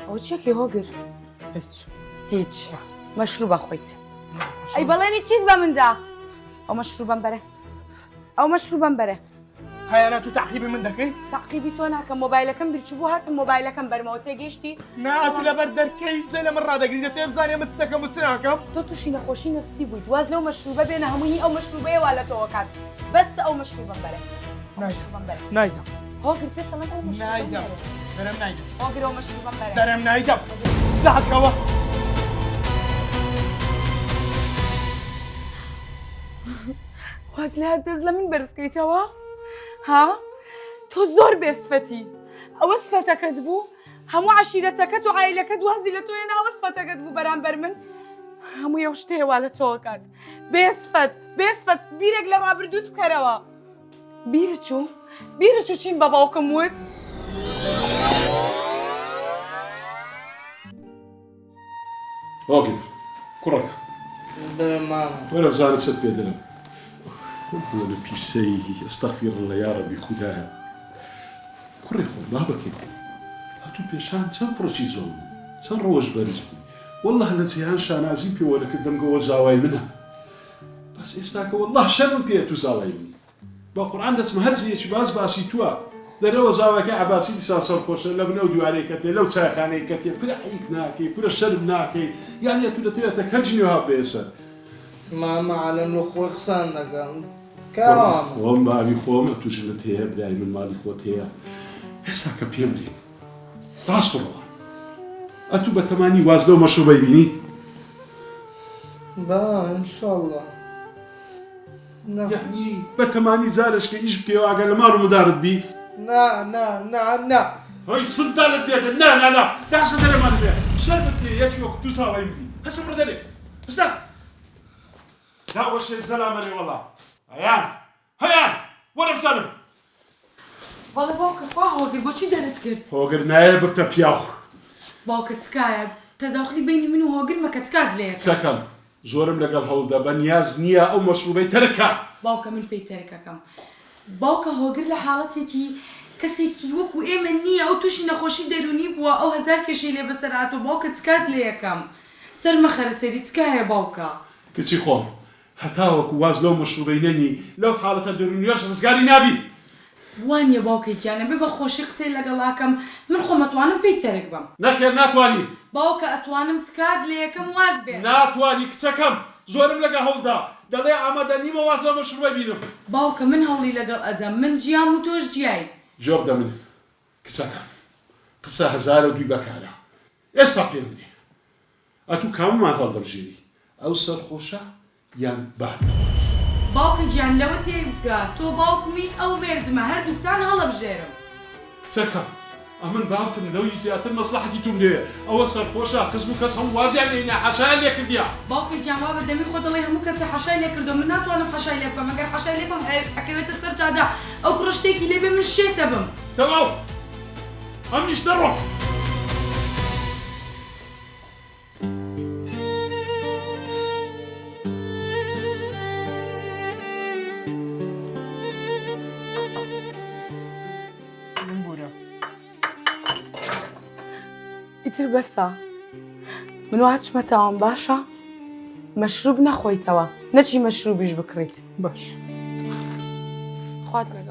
ئەو چێکی هۆگر هیچ مەشروبە خۆیت ئەی بەڵێنی چیت بە مندا ئەو مەشروبەم بەرە ئەو مەشروبەم بەرە هەیەنە تو تاقیبی من دەکەی؟ تاقیبی تۆ ناکەم مۆبایلەکەم برچبوو هاتم مۆبایلەکەم بەرمەوە تێگەیشتی ناتی لەبەر دەرکەی لە من ڕدەگری دەتێ بزانێ من چتەکەم و چ ناکەم تۆ تووشی نەخۆشی نەفسی بوویت واز لەو مەشروبە بێنە هەمووی ئەو مەشروبەیە وا لە تۆوە کات بەس ئەو مەشروبەم بەرە مەشروبەم بەرە نایدەم هۆگر پێتەڵە ئەو مەشروبەم نایدەم بەرە دەرەم نایدەم هۆگر ئەو مەشروبەم بەرە دەرەم نایدەم داکەوە وات لە دەست لە من بەرزکەیتەوە ها تۆ زۆر بێسفەتی ئەوە سفەتەکەت بوو هەموو عەشیرەتەکەت و عایلەکەت وازی لە تۆیە ناوە سفەتەکەت بوو بەرامبەر من هەموو ئەو شتەیە وا لە تۆ کات بێسفەت بیرێک لە ڕابردووت بکەرەوە بیرە چوو چین بە باوکم وت هۆگر کوڕەکە ماما وەرە بزانە چت پێ دەرم بۆ لە پیسەی ئەستەغفیر الله یا ڕەبی خودایە کوڕی خۆ بابەکەی هاتوو پێشان چەند پڕۆکی زۆڵ چەند ڕۆژ بەرز بووی وەڵڵه لە جیهان شانازی پێوە دەکردم گەوە زاوای منە بەس ئێستاکە وەڵڵه شەرم پێ تو زاوای منی بە قورئان دەچمە هەرچیەکی باسی تووە دەرەوە زاوەکە عەباسی دیسان سەرخۆشە لە بنەو دیوارەی کە تێ لەو چایخانەی کە تێ پرە عیب ناکەی پرە شەرم ناکەی یانە تو دەتوێتە کەنجنی وها بێسەر ماما عالم لە خۆی قسان دەکەم کاوامە وەڵ ماوی خۆمە توژنت هەیە برای من ماڵی خۆت هەیە هێستا کە پێم دێ ڕاست ڕۆڵە ئەتوو بە تەمانی واز لەو مەشروبەی بینی با ئینشاءڵڵا یعنی بە تەمانی جارش کە ئیش بکەوە ئەگەر لە ماڵ و مدارت بی نا هۆی سندانت دێتن نا داسە دەرەمان بێ شەربت دێ یەکی وەکو تو ساوای بی هەسە بڕە دەرێ بستە داوەشێ زەلامەنێ وەڵا هەیان وەرە بزانم بەڵێ باوکە خوا هۆگر بۆچی دەرت کرد هۆگر نایە بکتە پیاو باوکە تکایە تەداخلی بینی من و هۆگر مەکە تکات لێت چەکەم زۆرم لەگەڵ هەوڵدا بە نیاز نییە ئەو مەشروبەی تەرەکە باوکە من پێی تەرکەکەم باوکە هۆگر لە حاڵەتێکی کەسێکی وەکو ئێمە نییە ئەو تووشی نەخۆشی دەرونی بووە ئەو هەزار کێشەی لێ بەسەرهاتوە باوکە تکات لێ یەکەم سەرمەخەرە سەری تکایە باوکە کچی خۆم هەتاوەکو واز لەو مەشروبەی نەنی لەو حاڵەتە دەرونیەش ڕزگاری نابی وانە باوکێکیانە بێ بە خۆشی قسەی لەگەڵاکەم من خۆم ئەتوانم پێی تەرک بم نەخێر ناتوانی باوکە ئەتوانم تکات لێ یەکەم واز بێن ناتوانی کچەکەم زۆرم لەگە هەوڵدا دەڵێ ئامادە نیمە واز لەو مەشروبەی بینم باوکە من هەوڵی لەگەڵ ئەدەم من گیام و تۆش گیای جۆب دە من کچەکەم قسە هەزارە دوی بەکارە ئێستا پێم بدێ ئەتوو کاممان هەڵدەبژێری ئەو سەرخۆشە یان بانەوەت باوکە گیان لەوە تێبگە تۆ باوکمی ئەو مێردمە هەردووکتان هەڵەبژێرم کچەکەم ئەمن باوتم لەوی زیاتر مەسلحەتی توم لێ ئەوە سەرخۆشە خزم و کەس هەموو وازیان لێنە حەشایان لێ کردیا باوکە گیان وا بە دەمی خۆ دەڵێ هەموو کەسە حەشای لێ کردو من ناتوانم حەشای لێ بکەم ئەگەر حەشای لێ بکەم ئەکەوێتە سەر جادا ئەو کوڕشتێکی لێ بێ من شێتە بم تەواو ئەمیش دەڕۆ ئیتر بەسە من واچمەتەوەم باشە مەشروب نەخۆیتەوە نەچی مەشروبیش بکڕیت باش خوات لەگەڵ